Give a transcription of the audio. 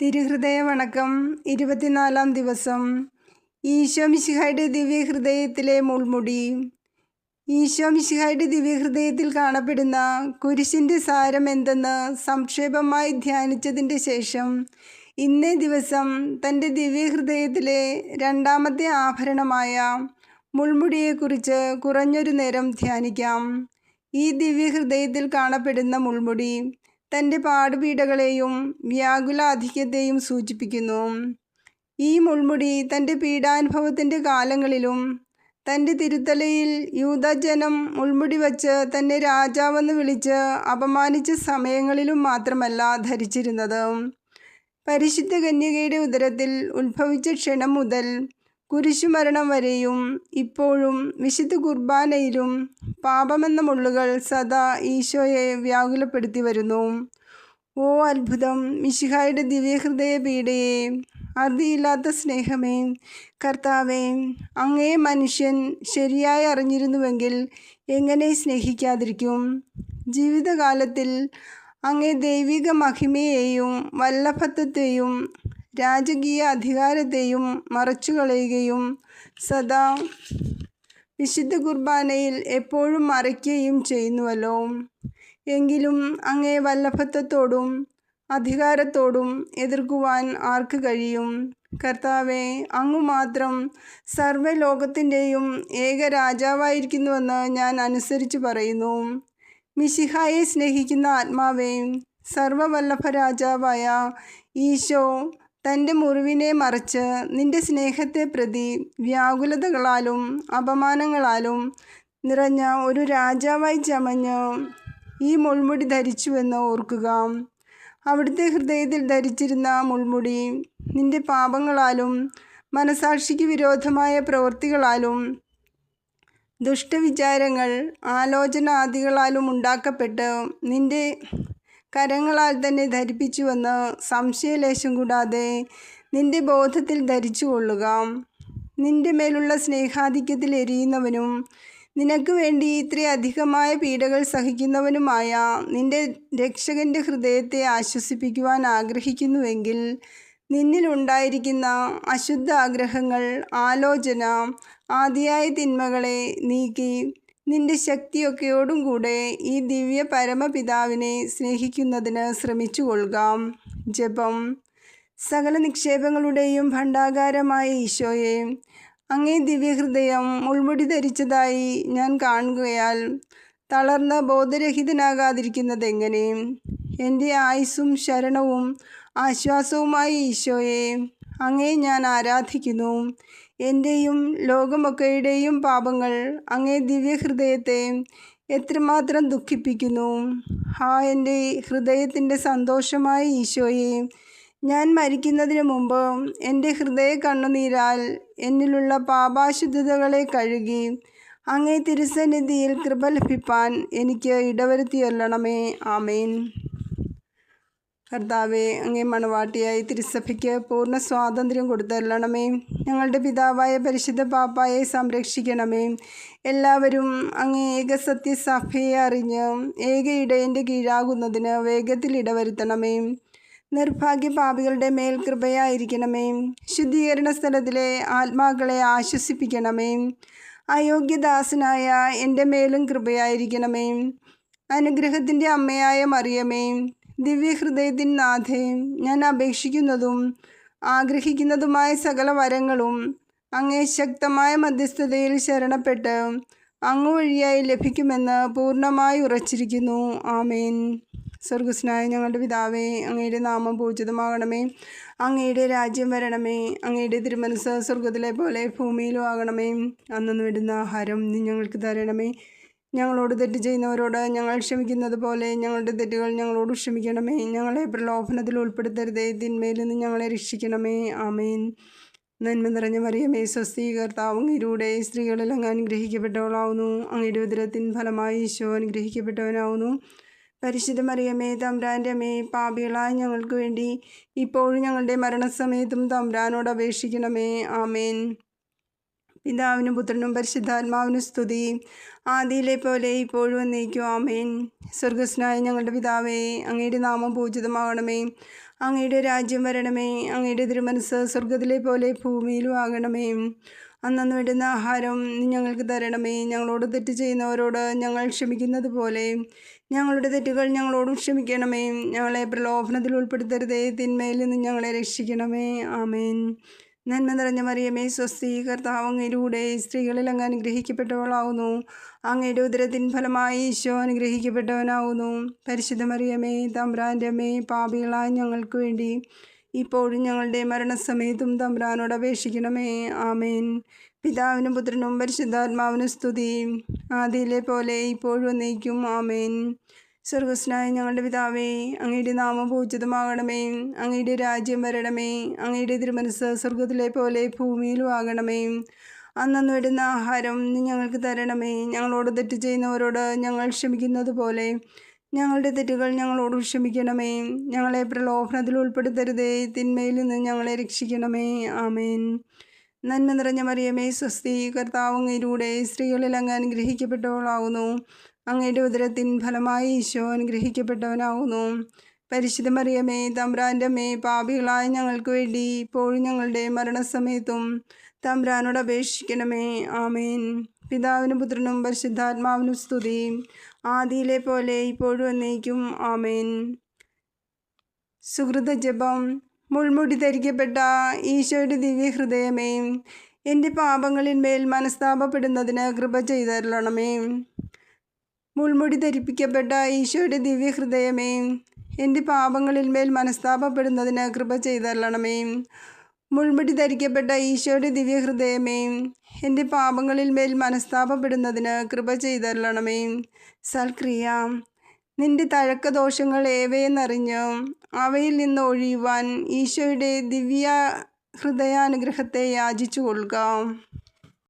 തിരുഹൃദയ വണക്കം 24-ാം ദിവസം. ഈശോ മിശിഹായുടെ ദിവ്യഹൃദയത്തിലെ മുൾമുടി. ഈശോ മിശിഹായുടെ ദിവ്യഹൃദയത്തിൽ കാണപ്പെടുന്ന കുരിശിൻ്റെ സാരം എന്തെന്ന് സംക്ഷേപമായി ധ്യാനിച്ചതിൻ്റെ ശേഷം ഇന്നേ ദിവസം തൻ്റെ ദിവ്യഹൃദയത്തിലെ രണ്ടാമത്തെ ആഭരണമായ മുൾമുടിയെക്കുറിച്ച് കുറഞ്ഞൊരു നേരം ധ്യാനിക്കാം. ഈ ദിവ്യഹൃദയത്തിൽ കാണപ്പെടുന്ന മുൾമുടി തൻ്റെ പാടുപീഡകളെയും വ്യാകുലാധിക്യത്തെയും സൂചിപ്പിക്കുന്നു. ഈ മുൾമുടി തൻ്റെ പീഡാനുഭവത്തിൻ്റെ കാലങ്ങളിലും തൻ്റെ തിരുത്തലയിൽ യൂദജനം മുൾമുടി വച്ച് തന്നെ രാജാവെന്ന് വിളിച്ച് അപമാനിച്ച സമയങ്ങളിലും മാത്രമല്ല ധരിച്ചിരുന്നത്. പരിശുദ്ധ കന്യകയുടെ ഉദരത്തിൽ ഉത്ഭവിച്ച ക്ഷണം മുതൽ കുരിശുമരണം വരെയും ഇപ്പോഴും വിശുദ്ധ കുർബാനയിലും പാപമെന്ന മുള്ളുകൾ സദാ ഈശോയെ വ്യാകുലപ്പെടുത്തി വരുന്നു. ഓ അത്ഭുതം! മിശിഹായുടെ ദിവ്യഹൃദയ പീഡയെ, അറുതിയില്ലാത്ത സ്നേഹമേ, കർത്താവേ, അങ്ങയെ മനുഷ്യൻ ശരിയായി അറിഞ്ഞിരുന്നുവെങ്കിൽ എങ്ങനെ സ്നേഹിക്കാതിരിക്കും? ജീവിതകാലത്തിൽ അങ്ങേ ദൈവിക മഹിമയെയും വല്ലഭത്വത്തെയും രാജകീയ അധികാരത്തെയും മറച്ചുകളയുകയും സദാ വിശുദ്ധ കുർബാനയിൽ എപ്പോഴും മറയ്ക്കുകയും ചെയ്യുന്നുവല്ലോ. എങ്കിലും അങ്ങേ വല്ലഭത്വത്തോടും അധികാരത്തോടും എതിർക്കുവാൻ ആർക്ക് കഴിയും? കർത്താവേ, അങ്ങ് മാത്രം സർവ്വലോകത്തിൻ്റെയും ഏക രാജാവായിരിക്കുന്നുവെന്ന് ഞാൻ അനുസരിച്ച് പറയുന്നു. മിശിഹായെ സ്നേഹിക്കുന്ന ആത്മാവേ, സർവ്വവല്ലഭ രാജാവായ ഈശോ തൻ്റെ മുറിവിനെ മറച്ച് നിന്റെ സ്നേഹത്തെ പ്രതി വ്യാകുലതകളാലും അപമാനങ്ങളാലും നിറഞ്ഞ ഒരു രാജാവായി ചമഞ്ഞ് ഈ മുൾമുടി ധരിച്ചുവെന്ന് ഓർക്കുക. അവിടുത്തെ ഹൃദയത്തിൽ ധരിച്ചിരുന്ന മുൾമുടി നിന്റെ പാപങ്ങളാലും മനസാക്ഷിക്ക് വിരോധമായ പ്രവൃത്തികളാലും ദുഷ്ടവിചാരങ്ങൾ ആലോചനാദികളാലും ഉണ്ടാക്കപ്പെട്ട് നിന്റെ കരങ്ങളാൽ തന്നെ ധരിപ്പിച്ചുവെന്ന് സംശയലേശം കൂടാതെ നിന്റെ ബോധത്തിൽ ധരിച്ചു കൊള്ളുക. നിന്റെ മേലുള്ള സ്നേഹാധിക്യത്തിൽ എരിയുന്നവനും നിനക്ക് വേണ്ടി ഇത്രയധികമായ പീഡകൾ സഹിക്കുന്നവനുമായ നിന്റെ രക്ഷകൻ്റെ ഹൃദയത്തെ ആശ്വസിപ്പിക്കുവാൻ ആഗ്രഹിക്കുന്നുവെങ്കിൽ നിന്നിലുണ്ടായിരിക്കുന്ന അശുദ്ധ ആഗ്രഹങ്ങൾ, ആലോചന ആദിയായ തിന്മകളെ നീക്കി നിന്റെ ശക്തിയൊക്കെയോടും കൂടെ ഈ ദിവ്യ പരമപിതാവിനെ സ്നേഹിക്കുന്നതിന് ശ്രമിച്ചു കൊള്ളുക. ജപം. സകല നിക്ഷേപങ്ങളുടെയും ഭണ്ഡാകാരമായ ഈശോയെ, അങ്ങേ ദിവ്യഹൃദയം മുൾമുടി ധരിച്ചതായി ഞാൻ കാണുകയാൽ തളർന്ന് ബോധരഹിതനാകാതിരിക്കുന്നത് എങ്ങനെ? എൻ്റെ ആയുസ്സും ശരണവും ആശ്വാസവുമായ ഈശോയെ, അങ്ങേ ഞാൻ ആരാധിക്കുന്നു. എൻ്റെയും ലോകമൊക്കെയുടെയും പാപങ്ങൾ അങ്ങേ ദിവ്യഹൃദയത്തെ എത്രമാത്രം ദുഃഖിപ്പിക്കുന്നു. എൻ്റെ ഹൃദയത്തിൻ്റെ സന്തോഷമായ ഈശോയെ, ഞാൻ മരിക്കുന്നതിന് മുമ്പ് എൻ്റെ ഹൃദയ കണ്ണുനീരാൽ എന്നിലുള്ള പാപാശുദ്ധതകളെ കഴുകി അങ്ങേ തിരുസന്നിധിയിൽ കൃപ ലഭിപ്പാൻ എനിക്ക് ഇടവരുത്തിയല്ലണമേ. ആമേൻ. കർത്താവേ, അങ്ങേ മണവാട്ടിയായി തിരുസഭയ്ക്ക് പൂർണ്ണ സ്വാതന്ത്ര്യം കൊടുത്തരണമേ. ഞങ്ങളുടെ പിതാവായ പരിശുദ്ധ പാപ്പായെ സംരക്ഷിക്കണമേ. എല്ലാവരും അങ്ങേ ഏകസത്യസഭയെ അറിഞ്ഞ് ഏക ഇടയൻ്റെ കീഴാകുന്നതിന് വേഗത്തിൽ ഇടവരുത്തണമേ. നിർഭാഗ്യ പാപികളുടെ മേൽ കൃപയായിരിക്കണമേ. ശുദ്ധീകരണ സ്ഥലത്തിലെ ആത്മാക്കളെ ആശ്വസിപ്പിക്കണമേ. അയോഗ്യദാസനായ എൻ്റെ മേലും കൃപയായിരിക്കണമേ. അനുഗ്രഹത്തിൻ്റെ അമ്മയായ മറിയമേ, ദിവ്യഹൃദയത്തിൻ നാഥേ, ഞാൻ അപേക്ഷിക്കുന്നതും ആഗ്രഹിക്കുന്നതുമായ സകല വരങ്ങളും അങ്ങേ ശക്തമായ മധ്യസ്ഥതയിൽ ശരണപ്പെട്ട് അങ്ങ് വഴിയായി ലഭിക്കുമെന്ന് പൂർണ്ണമായി ഉറച്ചിരിക്കുന്നു. ആമേൻ. സ്വർഗസ്നായ ഞങ്ങളുടെ പിതാവേ, അങ്ങയുടെ നാമം പൂജിതമാകണമേ. അങ്ങയുടെ രാജ്യം വരണമേ. അങ്ങയുടെ തിരുമനസ്സ് സ്വർഗത്തിലെ പോലെ ഭൂമിയിലും ആകണമേ. അന്നു വേണ്ടുന്ന ആഹാരം നീ ഞങ്ങൾക്ക് തരണമേ. ഞങ്ങളോട് തെറ്റ് ചെയ്യുന്നവരോട് ഞങ്ങൾ ക്ഷമിക്കുന്നത് പോലെ ഞങ്ങളുടെ തെറ്റുകൾ ഞങ്ങളോട് ക്ഷമിക്കണമേ. ഞങ്ങളെ പ്രലോഭനത്തിൽ ഉൾപ്പെടുത്തരുതേ, തിന്മയിൽ നിന്ന് ഞങ്ങളെ രക്ഷിക്കണമേ. ആമേൻ. നന്മ നിറഞ്ഞ മറിയമേ, സ്വസ്തി, കർത്താവ് അങ്ങയുടെ സ്ത്രീകളിൽ അങ്ങ് അനുഗ്രഹിക്കപ്പെട്ടവളാവുന്നു. അങ്ങയുടെ ഉദരത്തിൻ ഫലമായി ഈശോ അനുഗ്രഹിക്കപ്പെട്ടവനാവുന്നു. പരിശുദ്ധ മറിയമേ, തമ്പുരാൻ്റെ അമ്മേ, പാപികളായ ഞങ്ങൾക്ക് വേണ്ടി ഇപ്പോഴും ഞങ്ങളുടെ മരണസമയത്തും തമ്പുരാനോട് അപേക്ഷിക്കണമേ. ആമേൻ. പിതാവിനും പുത്രനും പരിശുദ്ധാത്മാവിനും സ്തുതി, ആദിയിലെ പോലെ ഇപ്പോഴും എന്നേക്കും ആമേൻ. സ്വർഗസ്നായ ഞങ്ങളുടെ പിതാവേ, അങ്ങയുടെ നാമം പൂജിതമാകണമേ. അങ്ങയുടെ രാജ്യം വരണമേ. അങ്ങയുടെ തിരുമനസ്സ് സ്വർഗത്തിലെ പോലെ ഭൂമിയിലും ആകണമേ. അന്നന്ന് വേണ്ടുന്ന ആഹാരം നീ ഞങ്ങൾക്ക് തരണമേ. ഞങ്ങളോട് തെറ്റ് ചെയ്യുന്നവരോട് ഞങ്ങൾ ക്ഷമിക്കുന്നത് പോലെ ഞങ്ങളുടെ തെറ്റുകൾ ഞങ്ങളോടും ക്ഷമിക്കണമേ. ഞങ്ങളെ പ്രലോഭനത്തിൽ ഉൾപ്പെടുത്തരുതേ, തിന്മയിൽ നിന്ന് ഞങ്ങളെ രക്ഷിക്കണമേ. ആമേൻ. നന്മ നിറഞ്ഞ മറിയമേ, സ്വസ്തി, കർത്താവ് അങ്ങയിലൂടെ സ്ത്രീകളിൽ അങ്ങ് അനുഗ്രഹിക്കപ്പെട്ടവളാവുന്നു. അങ്ങയുടെ ഉദരത്തിൻ ഫലമായി ഈശോ അനുഗ്രഹിക്കപ്പെട്ടവനാവുന്നു. പരിശുദ്ധ മറിയമേ, തമ്പുരാൻ്റെ അമ്മേ, പാപികളായ ഞങ്ങൾക്ക് വേണ്ടി ഇപ്പോഴും ഞങ്ങളുടെ മരണസമയത്തും തമ്പുരാനോട് അപേക്ഷിക്കണമേ. ആമേൻ. പിതാവിനും പുത്രനും പരിശുദ്ധാത്മാവിനും സ്തുതി, ആദിയിലെ പോലെ ഇപ്പോഴും എന്നേക്കും ആമേൻ. സ്വർഗസ്നായ ഞങ്ങളുടെ പിതാവേ, അങ്ങയുടെ നാമം പൂജിതമാകണമേ. അങ്ങയുടെ രാജ്യം വരണമേ. അങ്ങയുടെ തിരുമനസ്സ് സ്വർഗത്തിലെ പോലെ ഭൂമിയിലും ആകണമേ. അന്നന്ന് വേണ്ടുന്ന ആഹാരം നീ ഞങ്ങൾക്ക് തരണമേ. ഞങ്ങളോട് തെറ്റ് ചെയ്യുന്നവരോട് ഞങ്ങൾ ക്ഷമിക്കുന്നത് പോലെ ഞങ്ങളുടെ തെറ്റുകൾ ഞങ്ങളോട് ക്ഷമിക്കണമേ. ഞങ്ങളെ പ്രലോഭനത്തിൽ ഉൾപ്പെടുത്തരുതേ, തിന്മയിൽ നിന്ന് ഞങ്ങളെ രക്ഷിക്കണമേ. ആമേൻ. നന്മ നിറഞ്ഞ മറിയമേ, സ്വസ്തി, കർത്താവ് അങ്ങയിലൂടെ സ്ത്രീകളിൽ അങ്ങ് അനുഗ്രഹിക്കപ്പെട്ടവളാവുന്നു. അങ്ങയുടെ ഉദരത്തിൻ ഫലമായി ഈശോ അനുഗ്രഹിക്കപ്പെട്ടവനാവുന്നു. പരിശുദ്ധ മറിയമേ, തമ്പുരാൻ്റെ അമ്മേ, പാപികളായ ഞങ്ങൾക്ക് വേണ്ടി ഇപ്പോഴും ഞങ്ങളുടെ മരണസമയത്തും തമ്പുരാനോട് അപേക്ഷിക്കണമേ. ആമേൻ. പിതാവിനും പുത്രനും പരിശുദ്ധാത്മാവിനും സ്തുതി, ആദിയിലെ പോലെ ഇപ്പോഴും എന്നേക്കും ആമേൻ. സുഹൃത ജപം. മുൾമുടി ധരിക്കപ്പെട്ട ഈശോയുടെ ദിവ്യഹൃദയമേ, എൻ്റെ പാപങ്ങളിന്മേൽ മനസ്താപപ്പെടുന്നതിന് കൃപ ചെയ്തരുളണമേ. മുൾമുടി ധരിപ്പിക്കപ്പെട്ട ഈശോയുടെ ദിവ്യഹൃദയമേ, എൻ്റെ പാപങ്ങളിന്മേൽ മനസ്താപപ്പെടുന്നതിന് കൃപ ചെയ്തരുളണമേ. മുൾമുടി ധരിക്കപ്പെട്ട ഈശോയുടെ ദിവ്യഹൃദയമേ, എൻ്റെ പാപങ്ങളിന്മേൽ മനസ്താപപ്പെടുന്നതിന് കൃപ ചെയ്തരുളണമേ. സൽക്രിയ. നിന്റെ തഴക്കദോഷങ്ങൾ ഏവയെന്നറിഞ്ഞ് അവയിൽ നിന്ന് ഒഴിയുവാൻ ഈശോയുടെ ദിവ്യ ഹൃദയാനുഗ്രഹത്തെ യാചിച്ചു കൊള്ളുക.